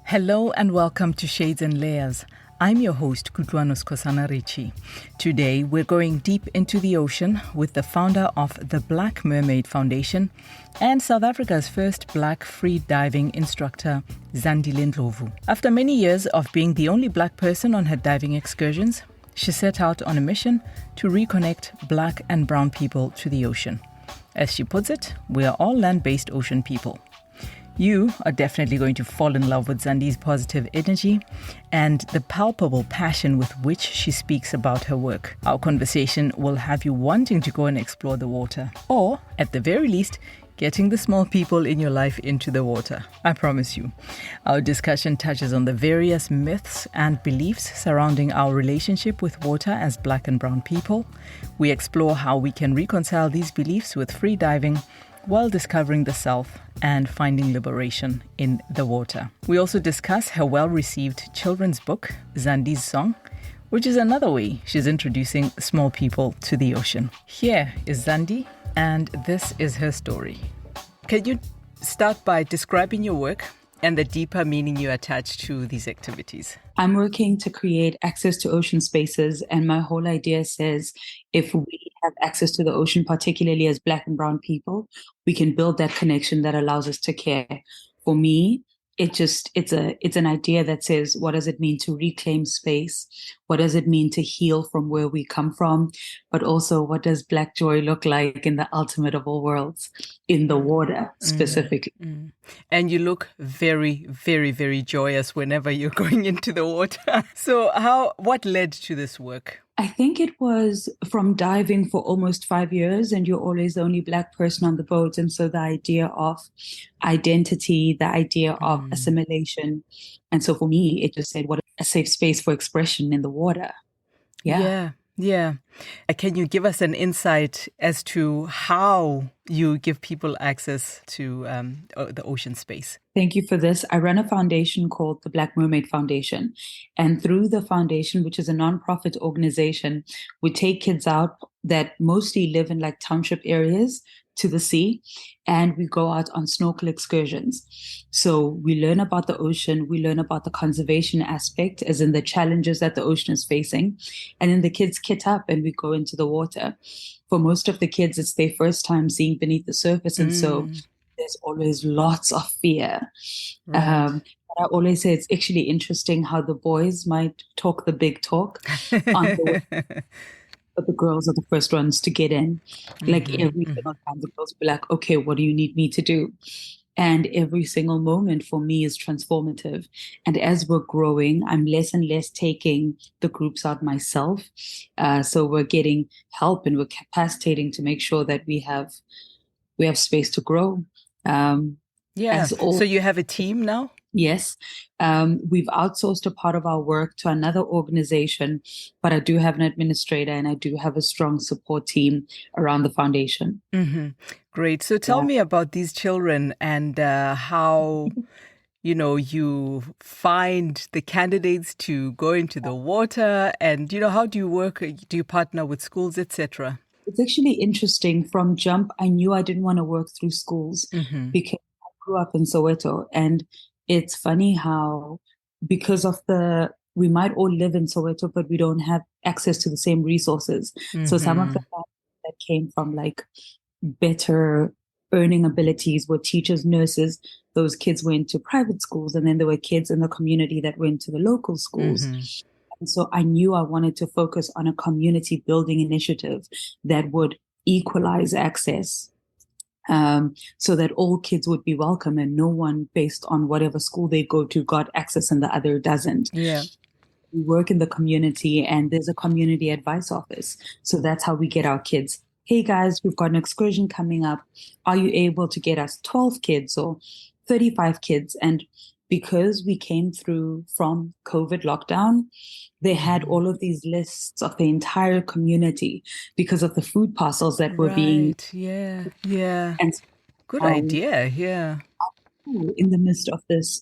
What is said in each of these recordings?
Hello and welcome to Shades and Layers. I'm your host, Kutwanos Kosanarichi. Today, we're going deep into the ocean with the founder of the Black Mermaid Foundation and South Africa's first black free diving instructor, Zandile Ndhlovu. After many years of being the only black person on her diving excursions, she set out on a mission to reconnect black and brown people to the ocean. As she puts it, we are all land-based ocean people. You are definitely going to fall in love with Zandi's positive energy and the palpable passion with which she speaks about her work. Our conversation will have you wanting to go and explore the water, or at the very least, getting the small people in your life into the water. I promise you. Our discussion touches on the various myths and beliefs surrounding our relationship with water as black and brown people. We explore how we can reconcile these beliefs with free diving while discovering the self and finding liberation in the water. We also discuss her well-received children's book, Zandi's Song, which is another way she's introducing small people to the ocean. Here is Zandi, and this is her story. Can you start by describing your work and the deeper meaning you attach to these activities? I'm working to create access to ocean spaces, and my whole idea says if we have access to the ocean, particularly as black and brown people, we can build that connection that allows us to care. For me, it's an idea that says, what does it mean to reclaim space? What does it mean to heal from where we come from? But also, what does black joy look like in the ultimate of all worlds, in the water specifically? And you look very, very, very joyous whenever you're going into the water. So what led to this work? I think it was from diving for almost 5 years, and you're always the only black person on the boat. And so the idea of identity, the idea of assimilation. And so for me, it just said, what a safe space for expression in the water. Yeah. Can you give us an insight as to how you give people access to the ocean space? Thank you for this. I run a foundation called the Black Mermaid Foundation. And through the foundation, which is a nonprofit organization, we take kids out that mostly live in like township areas to the sea, and we go out on snorkel excursions. So we learn about the ocean, we learn about the conservation aspect, as in the challenges that the ocean is facing. And then the kids kit up and we go into the water. For most of the kids, it's their first time seeing beneath the surface. And so there's always lots of fear. Right. I always say it's actually interesting how the boys might talk the big talk on the but the girls are the first ones to get in. Like every single time the girls will be like, okay, what do you need me to do? And every single moment for me is transformative. And as we're growing, I'm less and less taking the groups out myself. So we're getting help and we're capacitating to make sure that we have space to grow. So you have a team now? Yes. We've outsourced a part of our work to another organization, but I do have an administrator and I do have a strong support team around the foundation. Great. So tell me about these children and how, you find the candidates to go into the water, and, how do you work? Do you partner with schools, etc.? It's actually interesting. From jump, I knew I didn't want to work through schools because I grew up in Soweto. And it's funny how, because of we might all live in Soweto, but we don't have access to the same resources. So some of the families that came from like better earning abilities were teachers, nurses. Those kids went to private schools, and then there were kids in the community that went to the local schools. And so I knew I wanted to focus on a community building initiative that would equalize access, so that all kids would be welcome and no one based on whatever school they go to got access and the other doesn't. Yeah. We work in the community and there's a community advice office. So that's how we get our kids. Hey guys, we've got an excursion coming up. Are you able to get us 12 kids or 35 kids? And because we came through from COVID lockdown, they had all of these lists of the entire community because of the food parcels that were being... Yeah. And good idea, yeah. In the midst of this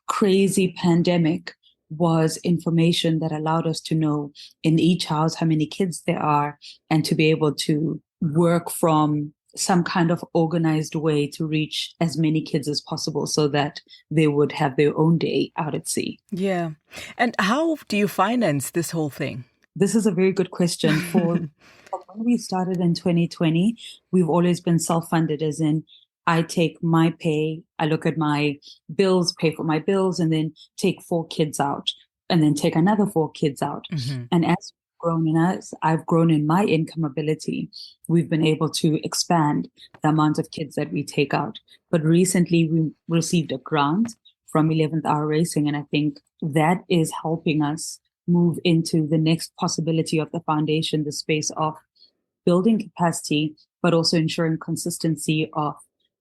crazy pandemic was information that allowed us to know in each house how many kids there are and to be able to work from some kind of organized way to reach as many kids as possible so that they would have their own day out at sea. Yeah. And how do you finance this whole thing? This is a very good question. From when we started in 2020, we've always been self-funded, as in I take my pay, I look at my bills, pay for my bills, and then take 4 kids out, and then take another 4 kids out. Mm-hmm. And as I've grown in my income ability, we've been able to expand the amount of kids that we take out. But recently we received a grant from 11th Hour Racing, and I think that is helping us move into the next possibility of the foundation, the space of building capacity, but also ensuring consistency of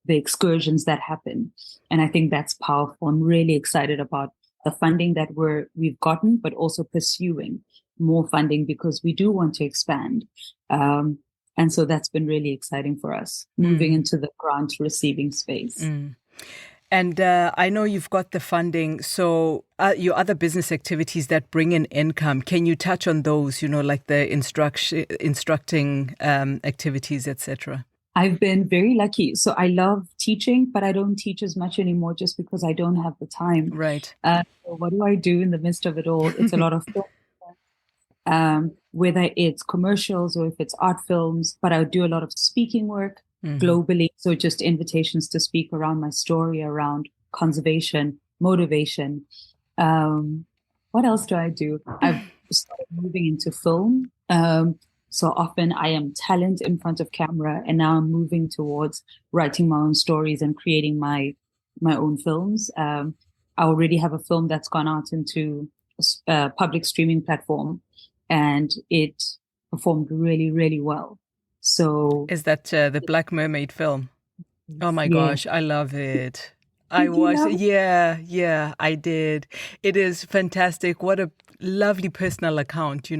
the excursions that happen. And I think that's powerful. I'm really excited about the funding that we've gotten, but also pursuing more funding because we do want to expand. And so that's been really exciting for us, moving into the grant receiving space. And I know you've got the funding. So your other business activities that bring in income, can you touch on those, like the instructing activities, etc.? I've been very lucky. So I love teaching, but I don't teach as much anymore just because I don't have the time. Right. So what do I do in the midst of it all? It's a lot of whether it's commercials or if it's art films, but I do a lot of speaking work globally. So just invitations to speak around my story, around conservation, motivation. What else do I do? I've started moving into film. So often I am talent in front of camera, and now I'm moving towards writing my own stories and creating my own films. I already have a film that's gone out into a public streaming platform, and it performed really, really well. So is that the Black Mermaid film? Oh my gosh, I love it. I watched it. Yeah, I did. It is fantastic. What a lovely personal account,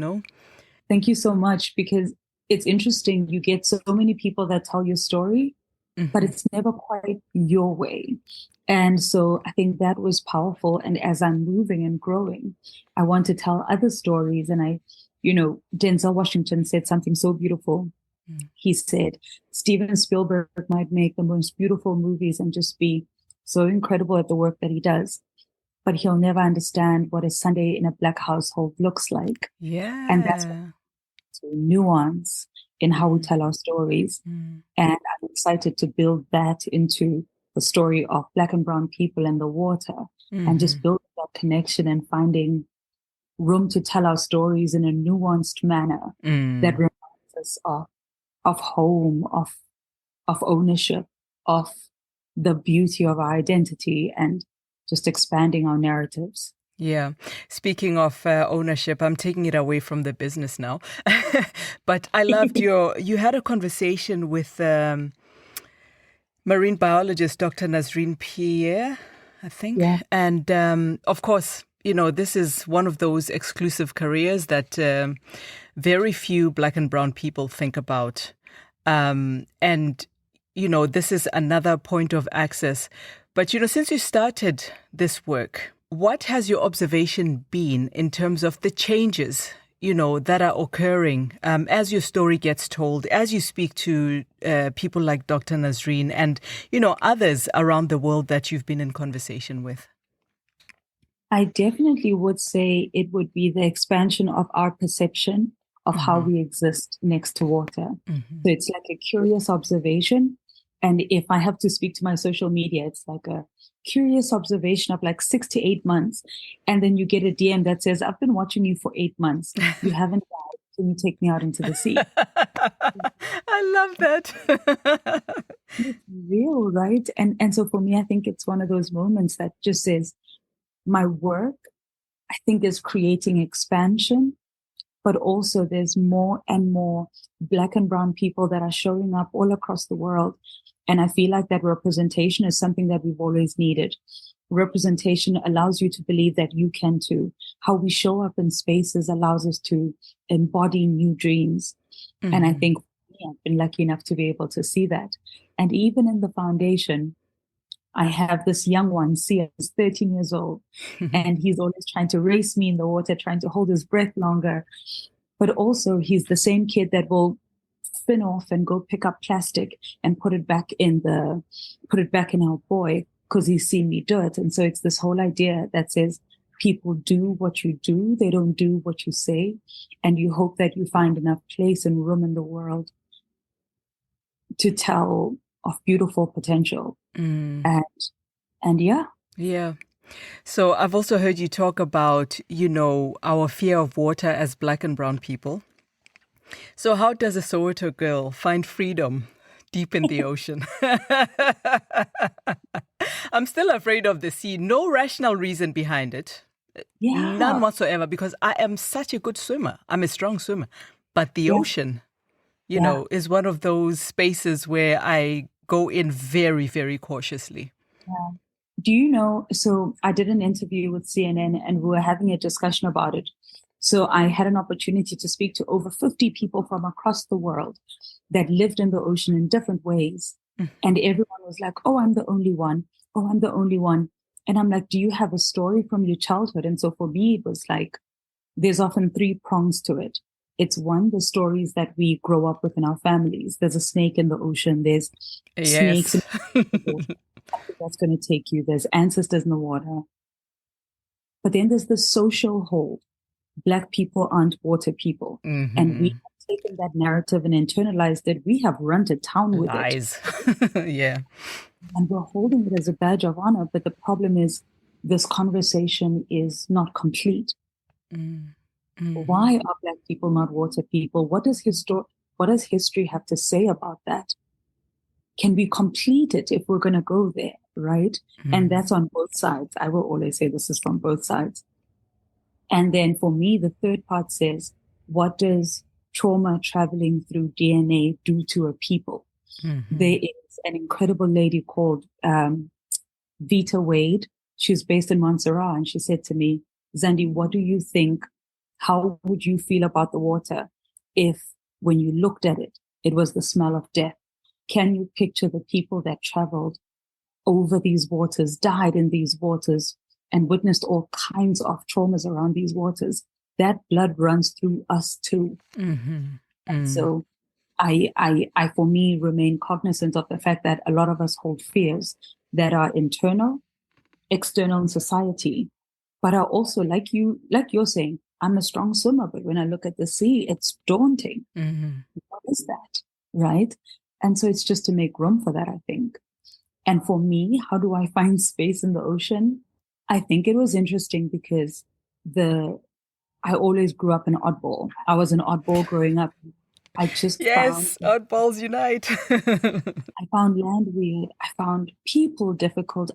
Thank you so much, because it's interesting. You get so many people that tell your story, but it's never quite your way. And so I think that was powerful. And as I'm moving and growing, I want to tell other stories. And Denzel Washington said something so beautiful. He said, Steven Spielberg might make the most beautiful movies and just be so incredible at the work that he does, but he'll never understand what a Sunday in a Black household looks like. Yeah. And that's nuance in how we tell our stories. And I'm excited to build that into the story of Black and brown people and the water, and just build that connection and finding room to tell our stories in a nuanced manner that reminds us of home, of ownership, of the beauty of our identity, and just expanding our narratives. Yeah. Speaking of ownership, I'm taking it away from the business now. But I loved you had a conversation with marine biologist Dr. Nazreen Pierre, I think. Yeah. And of course, this is one of those exclusive careers that very few Black and brown people think about. And, this is another point of access. But, since you started this work, what has your observation been in terms of the changes, that are occurring as your story gets told, as you speak to people like Dr. Nazreen and, others around the world that you've been in conversation with? I definitely would say it would be the expansion of our perception of how we exist next to water. So it's like a curious observation. And if I have to speak to my social media, it's like a curious observation of like 6 to 8 months. And then you get a DM that says, I've been watching you for 8 months. You haven't died. Can you take me out into the sea? I love that. It's real, right? And so for me, I think it's one of those moments that just says, my work, I think, is creating expansion, but also there's more and more Black and brown people that are showing up all across the world. And I feel like that representation is something that we've always needed. Representation allows you to believe that you can too. How we show up in spaces allows us to embody new dreams. And I think I've been lucky enough to be able to see that. And even in the foundation, I have this young one, Sia, he's 13 years old, and he's always trying to race me in the water, trying to hold his breath longer. But also he's the same kid that will spin off and go pick up plastic and put it back in our boy because he's seen me do it. And so it's this whole idea that says people do what you do, they don't do what you say, and you hope that you find enough place and room in the world to tell of beautiful potential. And yeah. Yeah. So I've also heard you talk about, our fear of water as Black and brown people. So how does a Soweto girl find freedom deep in the ocean? I'm still afraid of the sea. No rational reason behind it. Yeah. None whatsoever, because I am such a good swimmer. I'm a strong swimmer. But the ocean, is one of those spaces where I go in very, very cautiously. Yeah. Do you know, so I did an interview with CNN and we were having a discussion about it. So I had an opportunity to speak to over 50 people from across the world that lived in the ocean in different ways. And everyone was like, oh, I'm the only one. Oh, I'm the only one. And I'm like, do you have a story from your childhood? And so for me, it was like, there's often 3 prongs to it. It's one, the stories that we grow up with in our families. There's a snake in the ocean. There's snakes in the that's going to take you. There's ancestors in the water. But then there's the social whole. Black people aren't water people. And we have taken that narrative and internalized it. We have run to town with Lies. Yeah. And we're holding it as a badge of honor. But the problem is this conversation is not complete. Why are Black people not water people? What does history have to say about that? Can we complete it if we're going to go there, right? And that's on both sides. I will always say this is from both sides. And then for me, the third part says, what does trauma traveling through DNA do to a people? There is an incredible lady called Vita Wade. She's based in Montserrat. And she said to me, Zandi, what do you think? How would you feel about the water if when you looked at it, it was the smell of death? Can you picture the people that traveled over these waters, died in these waters, and witnessed all kinds of traumas around these waters? That blood runs through us too. And so I, for me, remain cognizant of the fact that a lot of us hold fears that are internal, external in society, but are also like you're saying, I'm a strong swimmer, but when I look at the sea, it's daunting. What is that? Right? And so it's just to make room for that, I think. And for me, how do I find space in the ocean? I think it was interesting because I always grew up an oddball. I was an oddball growing up. I just oddballs unite. I found land weird. I found people difficult.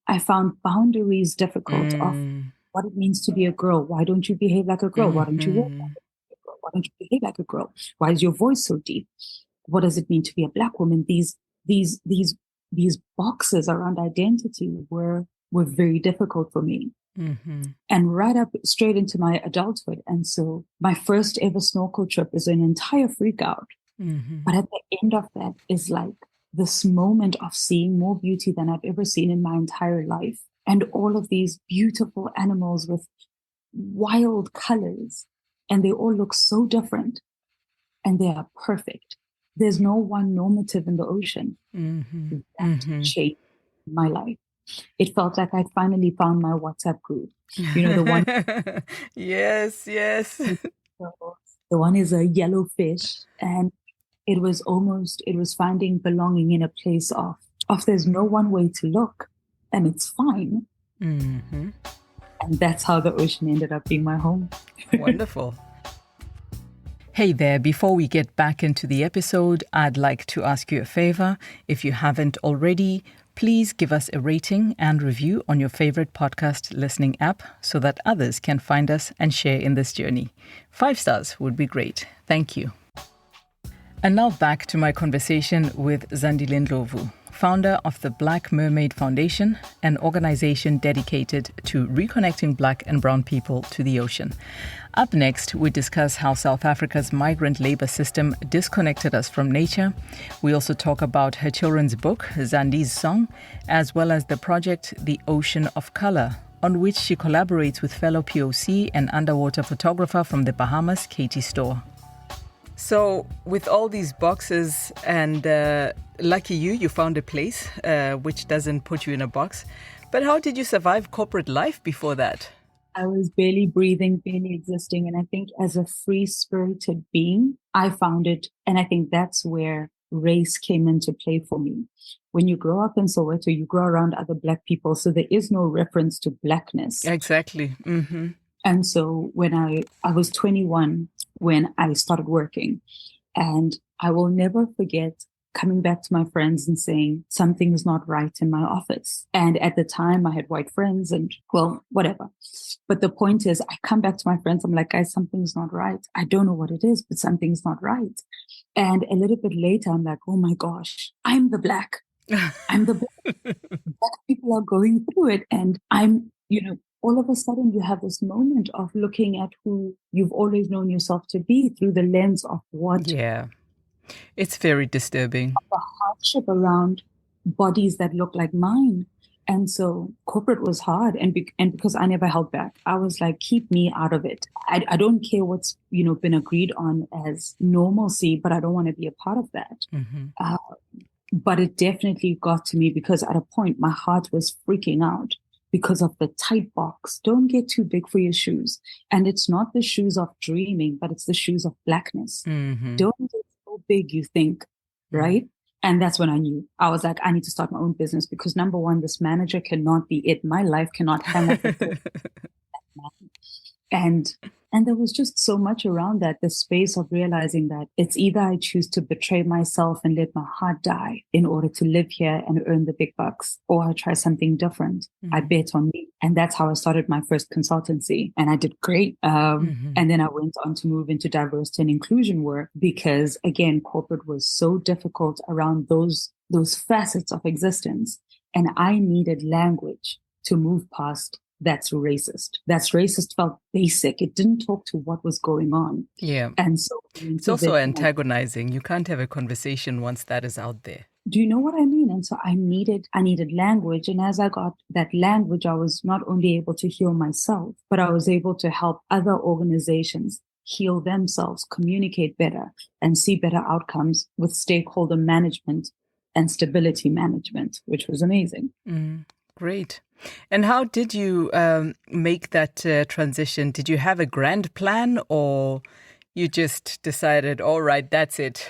I found boundaries difficult of what it means to be a girl. Why don't you behave like a girl? Why don't you walk like a girl? Why don't you behave like a girl? Why is your voice so deep? What does it mean to be a Black woman? These boxes around identity were very difficult for me. And right up straight into my adulthood. And so my first ever snorkel trip is an entire freak out. But at the end of that is like this moment of seeing more beauty than I've ever seen in my entire life. And all of these beautiful animals with wild colors. And they all look so different. And they are perfect. There's no one normative in the ocean. That shaped my life. It felt like I'd finally found my WhatsApp group. The one. Yes. The one is a yellow fish. And it was finding belonging in a place of there's no one way to look. And it's fine. And that's how the ocean ended up being my home. Wonderful. Hey there, before we get back into the episode, I'd like to ask you a favor. If you haven't already, please give us a rating and review on your favorite podcast listening app so that others can find us and share in this journey. 5 stars would be great. Thank you. And now back to my conversation with Zandile Ndhlovu, founder of the Black Mermaid Foundation, an organization dedicated to reconnecting Black and brown people to the ocean. Up next, we discuss how South Africa's migrant labor system disconnected us from nature. We also talk about her children's book, Zandi's Song, as well as the project The Ocean of Color, on which she collaborates with fellow POC and underwater photographer from the Bahamas, Katie Storr. So with all these boxes and lucky you found a place which doesn't put you in a box. But how did you survive corporate life before that? I was barely breathing, barely existing. And I think as a free spirited being, I found it. And I think that's where race came into play for me. When you grow up in Soweto, you grow around other Black people. So there is no reference to Blackness. Exactly. Mm-hmm. And so when I was 21 when I started working, and I will never forget coming back to my friends and saying something is not right in my office. And at the time I had white friends and well, whatever. But the point is I come back to my friends. I'm like, guys, something's not right. I don't know what it is, but something's not right. And a little bit later, I'm like, oh my gosh, I'm the Black. I'm the Black. Black people are going through it. And I'm, all of a sudden you have this moment of looking at who you've always known yourself to be through the lens of what it's very disturbing. The hardship around bodies that look like mine. And so corporate was hard. And because I never held back, I was like, keep me out of it. I don't care what's, been agreed on as normalcy, but I don't want to be a part of that. Mm-hmm. But it definitely got to me because at a point my heart was freaking out because of the tight box. Don't get too big for your shoes. And it's not the shoes of dreaming, but it's the shoes of Blackness. Mm-hmm. Don't get so big, you think, right? And that's when I knew. I was like, I need to start my own business because number one, this manager cannot be it. My life cannot hang off of this. And there was just so much around that, the space of realizing that it's either I choose to betray myself and let my heart die in order to live here and earn the big bucks, or I try something different. Mm-hmm. I bet on me. And that's how I started my first consultancy. And I did great. And then I went on to move into diversity and inclusion work because, again, corporate was so difficult around those facets of existence. And I needed language to move past that's racist. That's racist felt basic. It didn't talk to what was going on. Yeah. And so it's also antagonizing. You can't have a conversation once that is out there. Do you know what I mean? And so I needed language. And as I got that language, I was not only able to heal myself, but I was able to help other organizations heal themselves, communicate better, and see better outcomes with stakeholder management and stability management, which was amazing. Great. And how did you make that transition? Did you have a grand plan or you just decided, all right, that's it.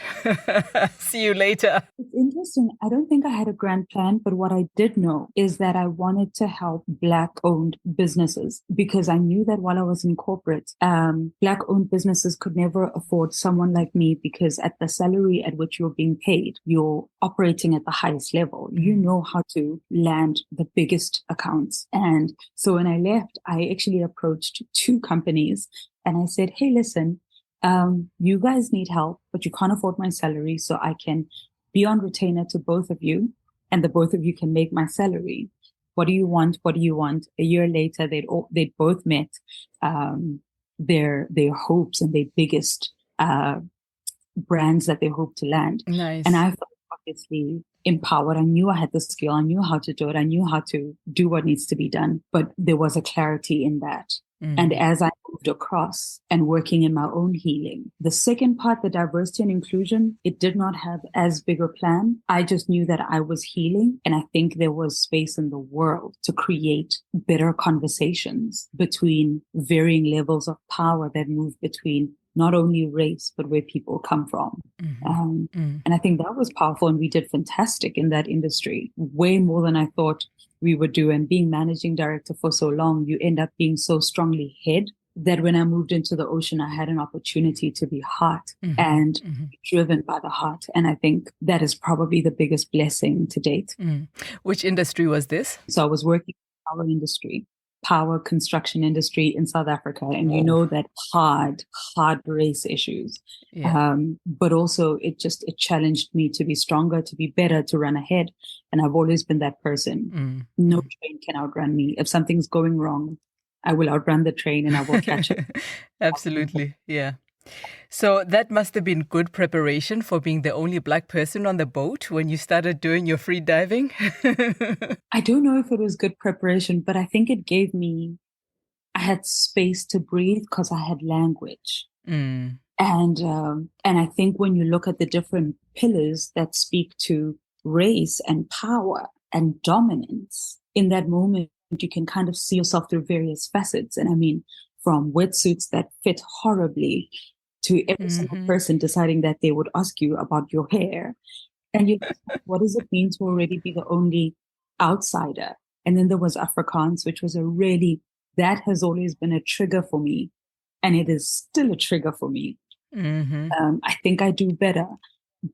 See you later? It's interesting. I don't think I had a grand plan, but what I did know is that I wanted to help Black-owned businesses because I knew that while I was in corporate, Black-owned businesses could never afford someone like me because at the salary at which you're being paid, you're operating at the highest level. You know how to land the biggest accounts. And so when I left, I actually approached 2 companies and I said, hey, listen, you guys need help, but you can't afford my salary. So I can be on retainer to both of you and the both of you can make my salary. What do you want? What do you want? A year later, they'd both met, their hopes and their biggest, brands that they hope to land. Nice. And I felt obviously empowered. I knew I had the skill. I knew how to do it. I knew how to do what needs to be done, but there was a clarity in that. And as I moved across and working in my own healing, the second part, the diversity and inclusion, it did not have as big a plan. I just knew that I was healing. And I think there was space in the world to create better conversations between varying levels of power that move between not only race, but where people come from. And I think that was powerful. And we did fantastic in that industry, way more than I thought we would do. And being managing director for so long, you end up being so strongly head that when I moved into the ocean, I had an opportunity to be heart and driven by the heart. And I think that is probably the biggest blessing to date. Which industry was this? So I was working in the power industry, power construction industry in South Africa. And you know that hard race issues. Yeah. But also it challenged me to be stronger, to be better, to run ahead. And I've always been that person. No train can outrun me. If something's going wrong, I will outrun the train and I will catch it. Absolutely. Yeah. So that must have been good preparation for being the only Black person on the boat when you started doing your free diving. I don't know if it was good preparation, but I think it gave me, I had space to breathe because I had language. And I think when you look at the different pillars that speak to race and power and dominance, in that moment, you can kind of see yourself through various facets. And I mean, from wetsuits that fit horribly to every single person deciding that they would ask you about your hair. And you, what does it mean to already be the only outsider? And then there was Afrikaans, which was that has always been a trigger for me. And it is still a trigger for me. I think I do better.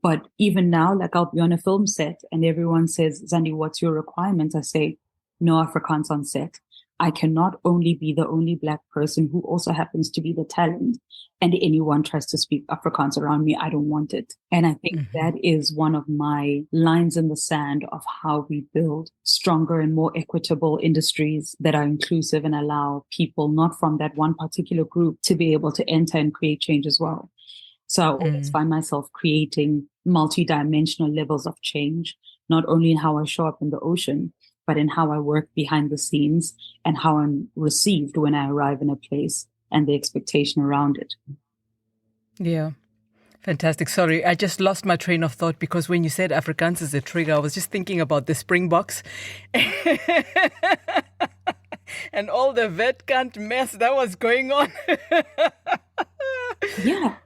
But even now, like I'll be on a film set and everyone says, Zandi, what's your requirements? I say, no Afrikaans on set. I cannot only be the only Black person who also happens to be the talent, and anyone tries to speak Afrikaans around me, I don't want it. And I think that is one of my lines in the sand of how we build stronger and more equitable industries that are inclusive and allow people not from that one particular group to be able to enter and create change as well. So I always find myself creating multi-dimensional levels of change, not only in how I show up in the ocean, but in how I work behind the scenes and how I'm received when I arrive in a place and the expectation around it. Yeah. Fantastic. Sorry, I just lost my train of thought because when you said Afrikaans is a trigger, I was just thinking about the Springboks and all the Vetkant mess that was going on. Yeah.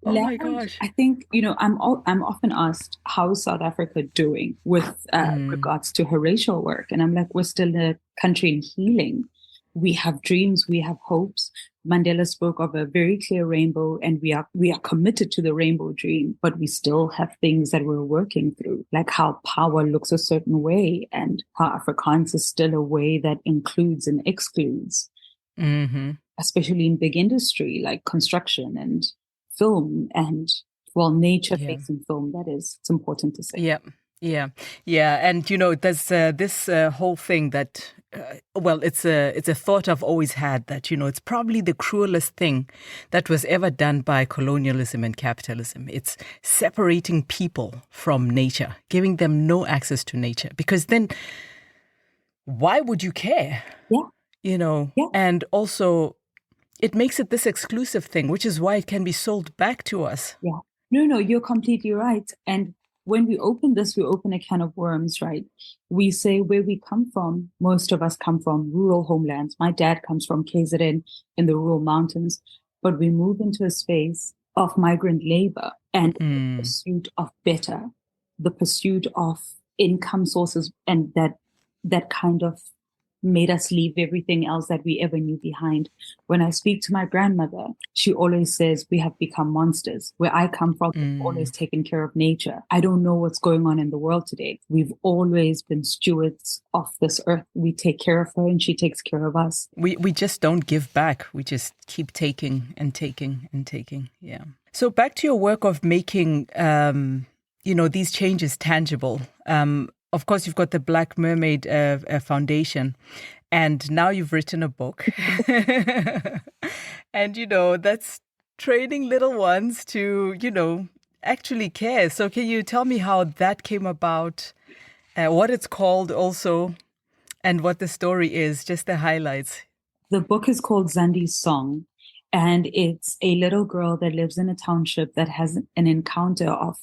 Oh my gosh. I think, I'm often asked, how is South Africa doing with regards to her racial work? And I'm like, we're still a country in healing. We have dreams, we have hopes. Mandela spoke of a very clear rainbow, and we are committed to the rainbow dream, but we still have things that we're working through, like how power looks a certain way and how Afrikaans is still a way that includes and excludes, especially in big industry like construction and film and, nature-facing film, that is. It's important to say. Yeah. And, there's this whole thing that, it's a thought I've always had that, it's probably the cruelest thing that was ever done by colonialism and capitalism. It's separating people from nature, giving them no access to nature, because then why would you care? Yeah. And also it makes it this exclusive thing, which is why it can be sold back to us. Yeah. No, you're completely right. And when we open this, we open a can of worms, right? We say where we come from. Most of us come from rural homelands. My dad comes from KZN in the rural mountains, but we move into a space of migrant labor and the pursuit of better, the pursuit of income sources, and that kind of made us leave everything else that we ever knew behind. When I speak to my grandmother, she always says we have become monsters. Where I come from, we've always taken care of nature. I don't know what's going on in the world today. We've always been stewards of this earth. We take care of her and she takes care of us. We just don't give back. We just keep taking and taking and taking. Yeah. So back to your work of making, these changes tangible. Of course, you've got the Black Mermaid Foundation, and now you've written a book. And, that's training little ones to, actually care. So can you tell me how that came about, what it's called also, and what the story is, just the highlights? The book is called Zandi's Song. And it's a little girl that lives in a township that has an encounter of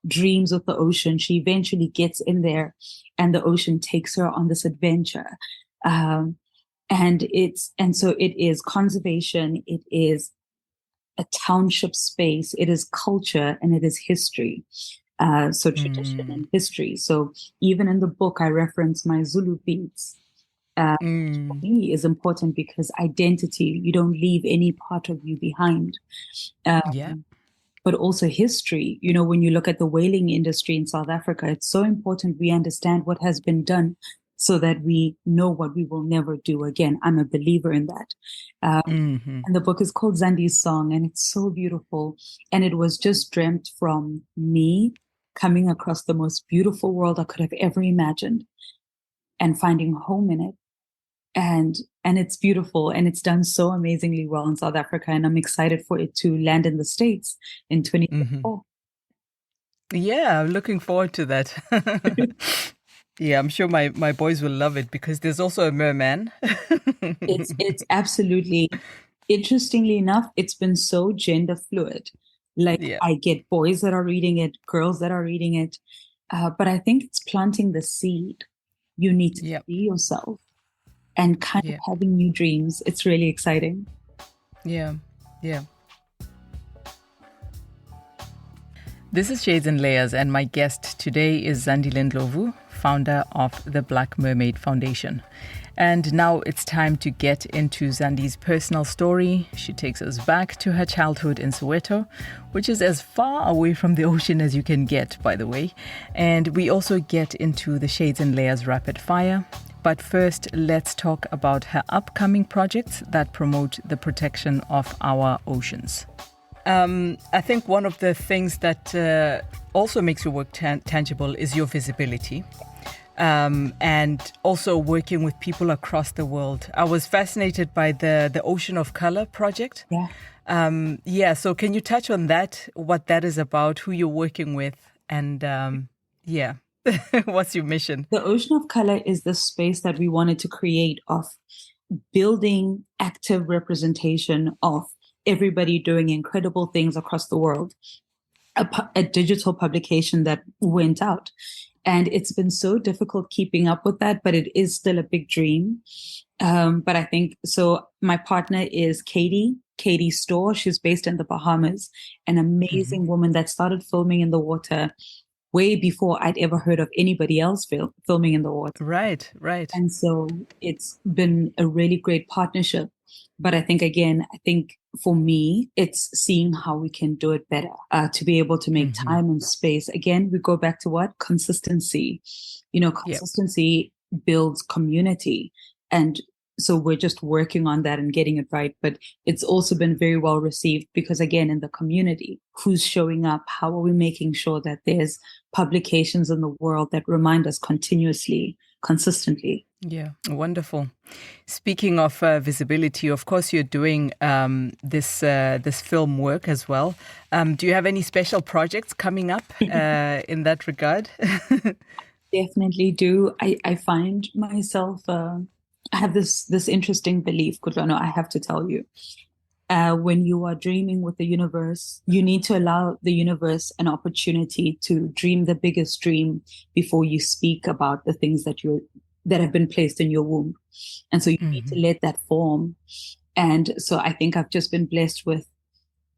dreams with the ocean. She eventually gets in there and the ocean takes her on this adventure. So it is conservation. It is a township space. It is culture and it is history. So tradition and history. So even in the book, I reference my Zulu beats. For me is important because identity, you don't leave any part of you behind. But also history, when you look at the whaling industry in South Africa, it's so important we understand what has been done so that we know what we will never do again. I'm a believer in that. And the book is called Zandi's Song, and it's so beautiful. And it was just dreamt from me coming across the most beautiful world I could have ever imagined and finding home in it. And it's beautiful, and it's done so amazingly well in South Africa, and I'm excited for it to land in the States in 2024. Yeah, I'm looking forward to that. Yeah, I'm sure my boys will love it because there's also a merman. It's absolutely interestingly enough, it's been so gender fluid. Like Yeah. I get boys that are reading it, girls that are reading it. But I think it's planting the seed. You need to Yeah. see yourself and kind of Yeah. having new dreams. It's really exciting. Yeah. Yeah. This is Shades and Layers, and my guest today is Zandile Ndhlovu, founder of the Black Mermaid Foundation. And now it's time to get into Zandi's personal story. She takes us back to her childhood in Soweto, which is as far away from the ocean as you can get, by the way. And we also get into the Shades and Layers rapid fire. But first, let's talk about her upcoming projects that promote the protection of our oceans. I think one of the things that also makes your work tangible is your visibility. And also working with people across the world. I was fascinated by the Ocean of Color project. Yeah. So can you touch on that, what that is about, who you're working with, and what's your mission? The Ocean of Color is the space that we wanted to create of building active representation of everybody doing incredible things across the world. A digital publication that went out. And it's been so difficult keeping up with that, but it is still a big dream. But I think so. My partner is Katie Storr. She's based in the Bahamas, an amazing woman that started filming in the water way before I'd ever heard of anybody else filming in the water. Right. And so it's been a really great partnership. But I think for me, it's seeing how we can do it better, to be able to make time and space. Again, we go back to what? Consistency. Consistency builds community. And so we're just working on that and getting it right. But it's also been very well received because, again, in the community, who's showing up? How are we making sure that there's publications in the world that remind us continuously, consistently? Yeah, wonderful. Speaking of visibility, of course, you're doing this film work as well. Do you have any special projects coming up in that regard? Definitely do. I find myself, I have this interesting belief, Kutlwano, I have to tell you. When you are dreaming with the universe, you need to allow the universe an opportunity to dream the biggest dream before you speak about the things that have been placed in your womb. And so you need to let that form. And so I think I've just been blessed with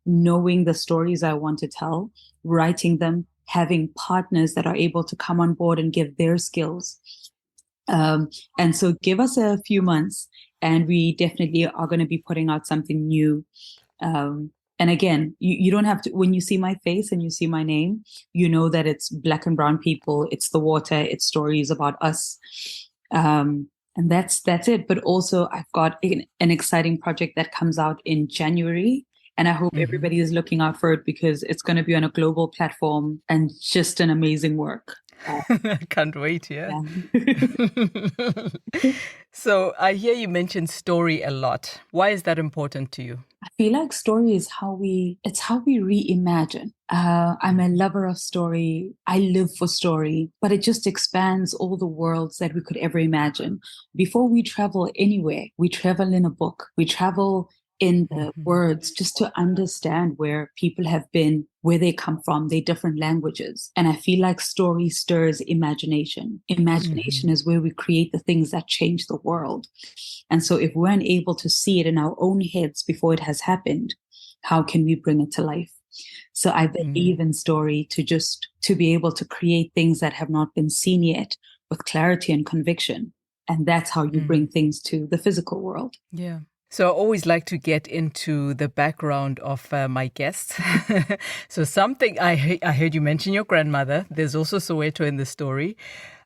knowing the stories I want to tell, writing them, having partners that are able to come on board and give their skills. And so give us a few months and we definitely are going to be putting out something new. And again, you don't have to, when you see my face and you see my name, you know that it's Black and brown people, it's the water, it's stories about us. And that's it. But also I've got an exciting project that comes out in January. And I hope everybody is looking out for it because it's going to be on a global platform and just an amazing work. I can't wait, yeah. So I hear you mention story a lot. Why is that important to you? I feel like story is how we reimagine. I'm a lover of story. I live for story, but it just expands all the worlds that we could ever imagine. Before we travel anywhere, we travel in a book. We travel in the words just to understand where people have been, where they come from, their different languages. And I feel like story stirs imagination. Imagination is where we create the things that change the world. And so if we're unable to see it in our own heads before it has happened, how can we bring it to life? So I believe in story to be able to create things that have not been seen yet with clarity and conviction. And that's how you bring things to the physical world. Yeah. So I always like to get into the background of my guests. So something I heard you mention your grandmother. There's also Soweto in the story.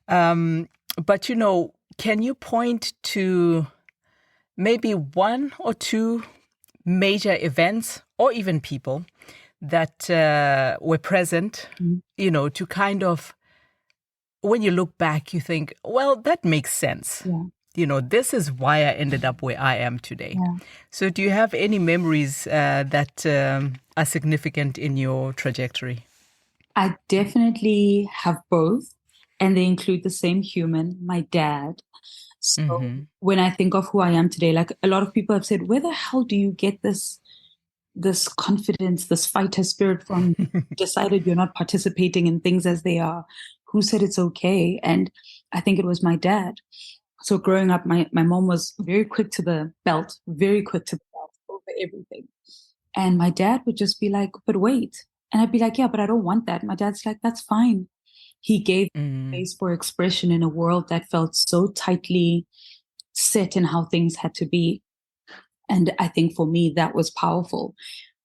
But, can you point to maybe one or two major events or even people that were present, to kind of, when you look back, you think, well, that makes sense. Yeah. This is why I ended up where I am today. Yeah. So do you have any memories that are significant in your trajectory? I definitely have both, and they include the same human, my dad. So when I think of who I am today, like a lot of people have said, where the hell do you get this confidence, this fighter spirit from? Decided you're not participating in things as they are. Who said it's okay? And I think it was my dad. So growing up, my mom was very quick to the belt, over everything. And my dad would just be like, but wait. And I'd be like, yeah, but I don't want that. My dad's like, that's fine. He gave space for expression in a world that felt so tightly set in how things had to be. And I think for me, that was powerful.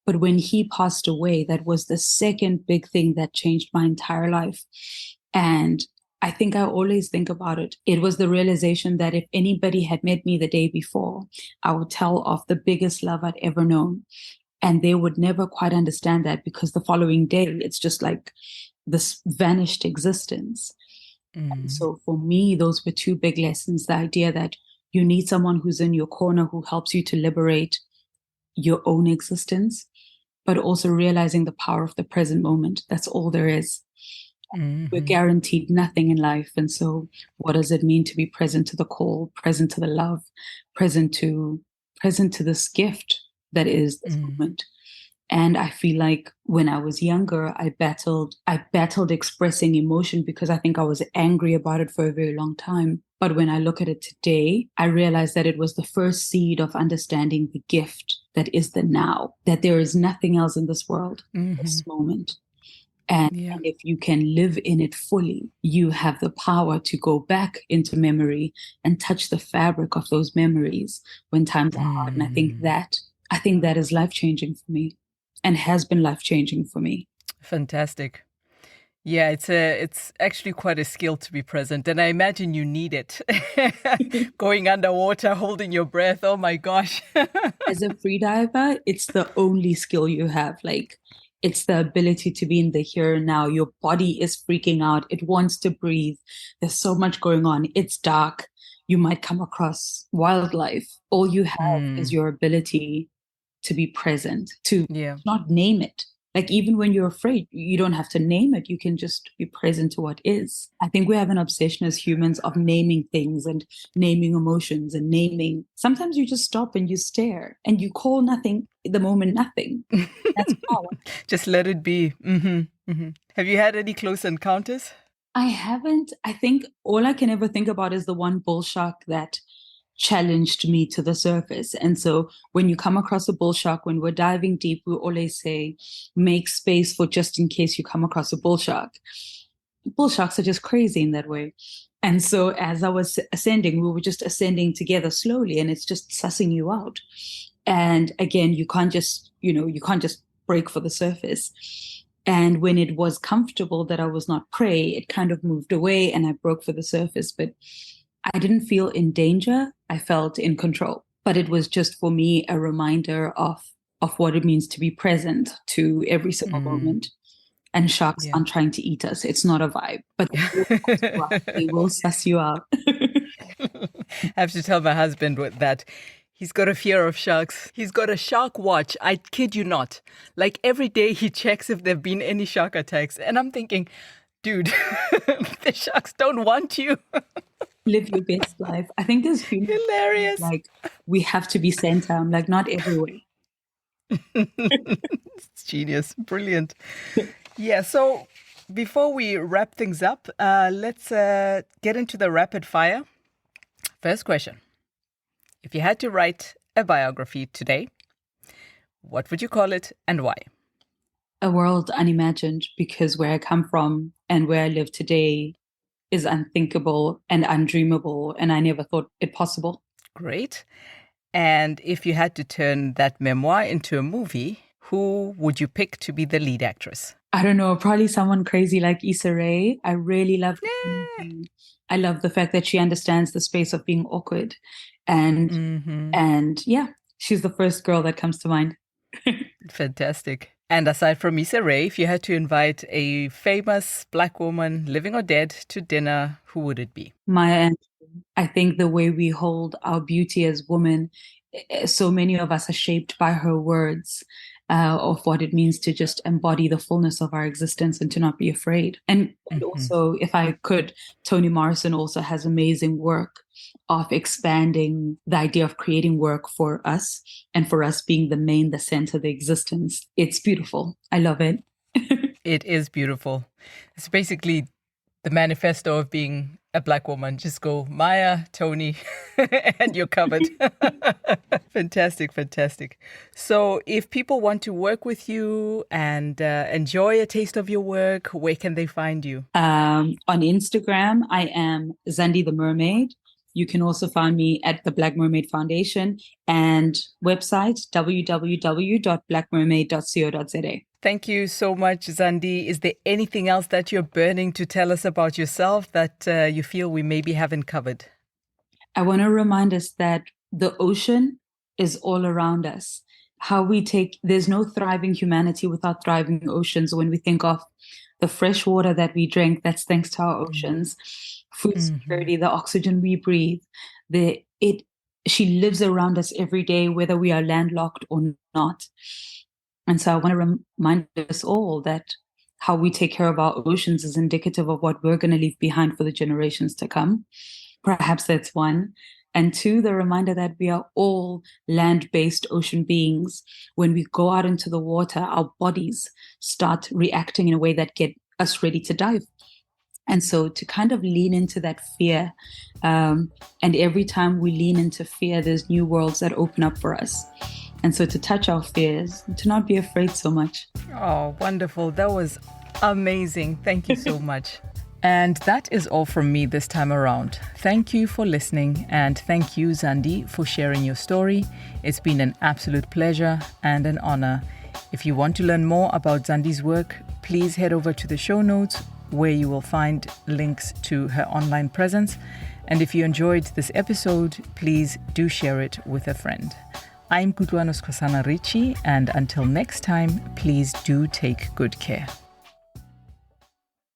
But when he passed away, that was the second big thing that changed my entire life. And I think I always think about it. It was the realization that if anybody had met me the day before, I would tell of the biggest love I'd ever known. And they would never quite understand that, because the following day, it's just like this vanished existence. And so for me, those were two big lessons. The idea that you need someone who's in your corner, who helps you to liberate your own existence, but also realizing the power of the present moment. That's all there is. We're guaranteed nothing in life. And so what does it mean to be present to the call, present to the love, present to this gift that is this moment? And I feel like when I was younger, I battled expressing emotion, because I think I was angry about it for a very long time. But when I look at it today, I realize that it was the first seed of understanding the gift that is the now, that there is nothing else in this world, this moment. And if you can live in it fully, you have the power to go back into memory and touch the fabric of those memories when times are hard. And I think that is life-changing for me, and has been life-changing for me. Fantastic. Yeah, it's actually quite a skill to be present, and I imagine you need it. Going underwater, holding your breath. Oh my gosh. As a freediver, it's the only skill you have. Like, it's the ability to be in the here and now. Your body is freaking out. It wants to breathe. There's so much going on. It's dark. You might come across wildlife. All you have is your ability to be present, to not name it. Like, even when you're afraid, you don't have to name it. You can just be present to what is. I think we have an obsession as humans of naming things and naming emotions and naming. Sometimes you just stop and you stare and you call nothing the moment nothing. That's power. Just let it be. Have you had any close encounters? I haven't. I think all I can ever think about is the one bull shark that challenged me to the surface. And so when you come across a bull shark, when we're diving deep, we always say, make space for just in case you come across a bull shark. Bull sharks are just crazy in that way. And so as I was ascending, we were just ascending together slowly, and it's just sussing you out. And again, you can't just break for the surface. And when it was comfortable that I was not prey, it kind of moved away and I broke for the surface. But I didn't feel in danger. I felt in control. But it was just for me a reminder of what it means to be present to every single moment. And sharks aren't trying to eat us. It's not a vibe. But they will suss you out. I have to tell my husband that. He's got a fear of sharks. He's got a shark watch. I kid you not. Like, every day he checks if there have been any shark attacks. And I'm thinking, dude, the sharks don't want you. Live your best life. I think there's hilarious. Like, we have to be center. I'm like, not every way. It's genius. Brilliant. Yeah, so before we wrap things up, let's get into the rapid fire. First question. If you had to write a biography today, what would you call it and why? A world unimagined, because where I come from and where I live today is unthinkable and undreamable, and I never thought it possible. Great. And if you had to turn that memoir into a movie, who would you pick to be the lead actress? I don't know, probably someone crazy like Issa Rae. I really love I love the fact that she understands the space of being awkward. And yeah, she's the first girl that comes to mind. Fantastic. And aside from Issa Rae, if you had to invite a famous Black woman, living or dead, to dinner, who would it be? Maya Angelou. I think the way we hold our beauty as women, so many of us are shaped by her words of what it means to just embody the fullness of our existence and to not be afraid. And also, if I could, Toni Morrison also has amazing work of expanding the idea of creating work for us and for us being the center of the existence. It's beautiful. I love it. It is beautiful. It's basically the manifesto of being a Black woman. Just go Maya, Tony, and you're covered. Fantastic, fantastic. So if people want to work with you and enjoy a taste of your work, where can they find you? On Instagram, I am Zandi the Mermaid. You can also find me at the Black Mermaid Foundation and website www.blackmermaid.co.za. Thank you so much, Zandi. Is there anything else that you're burning to tell us about yourself that you feel we maybe haven't covered? I want to remind us that the ocean is all around us. There's no thriving humanity without thriving oceans. When we think of the fresh water that we drink, that's thanks to our oceans. Food security, the oxygen we breathe, she lives around us every day, whether we are landlocked or not. And so I want to remind us all that how we take care of our oceans is indicative of what we're going to leave behind for the generations to come. Perhaps that's one. And two, the reminder that we are all land-based ocean beings. When we go out into the water, our bodies start reacting in a way that get us ready to dive. And so to kind of lean into that fear, and every time we lean into fear, there's new worlds that open up for us. And so to touch our fears, to not be afraid so much. Oh, wonderful. That was amazing. Thank you so much. And that is all from me this time around. Thank you for listening, and thank you, Zandi, for sharing your story. It's been an absolute pleasure and an honor. If you want to learn more about Zandi's work, please head over to the show notes, where you will find links to her online presence. And if you enjoyed this episode, please do share it with a friend. I'm Ndhlovu, and until next time, please do take good care.